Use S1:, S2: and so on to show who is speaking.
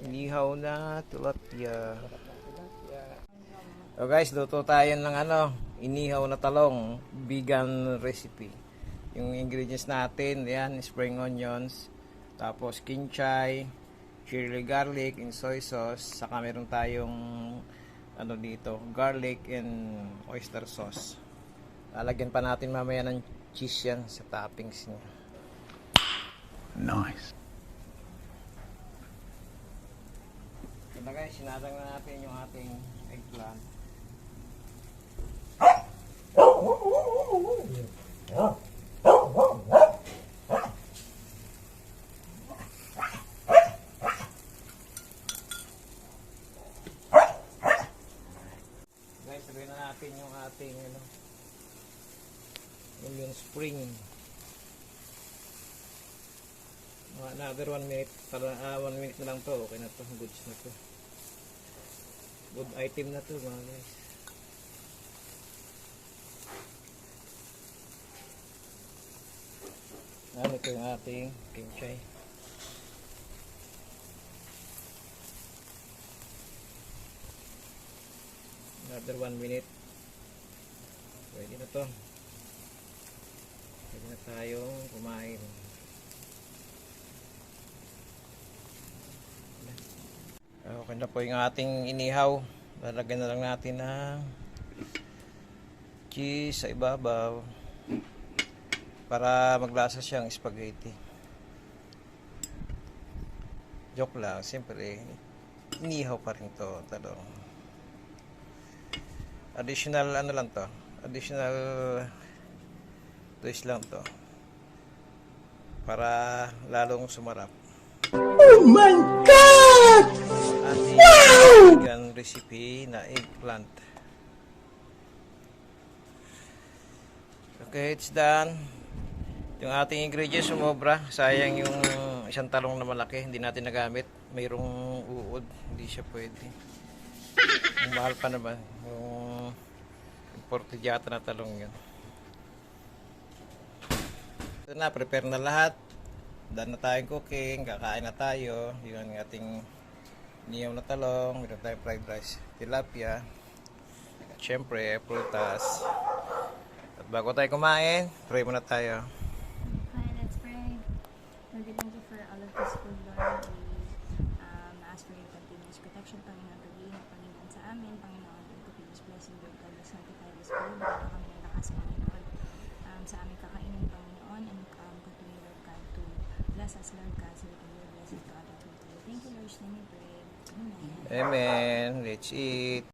S1: Inihaw na tilapia. So guys, luto tayo ng inihaw na talong. Vegan recipe. Yung ingredients natin, yan, spring onions, tapos kinchay, chili garlic, and soy sauce. Saka meron tayong dito, garlic and oyster sauce. Lalagyan pa natin mamaya ng cheese yan sa toppings niya.
S2: Nice.
S1: Ito guys, sinadang na natin yung ating eggplant. Guys, sabihin na natin yung ating onion spring. Another 1 minute, 1 minute na lang to. Okay na to, goods na to. Good item na to mga guys. Ito yung ating kinchay. Another 1 minute. Pwede na to. Pwede na tayong kumain. Okay na po yung ating inihaw. Lalagyan na lang natin ng cheese sa ibabaw para maglasa siyang spaghetti. Joke lang, siyempre inihaw pa rin to, talong. Additional lang to, additional twist lang to para lalong sumarap.
S2: Oh my God!
S1: Ating vegan recipe na eggplant. Okay, it's done. Yung ating ingredients sumobra. Sayang yung isang talong na malaki, hindi natin nagamit. Mayroong uod, hindi siya pwede. Ang mahal pa naman. Yung imported yata na talong yun. Ito na, prepare na lahat. Done na tayong cooking, kakain na tayo. Yun ang ating inihaw na talong, meron tayong fried rice, tilapia, at syempre, prutas. At bago tayo kumain, pray muna tayo.
S3: Hi, let's pray. Lord, we thank you for all of this food, Lord. We ask for your continuous protection, Panginoon, pag-iingat, Panginoon, sa amin, Panginoon, and continuous blessing, Lord God, bless natin tayo this food, bigyan kami ng lakas, Panginoon, sa aming kakainin, Panginoon, and continue, Lord God, to bless us, Lord God, so we can be a blessing to other people. Thank you, Lord, in your name we pray. Amen.
S1: Amen. Let's eat.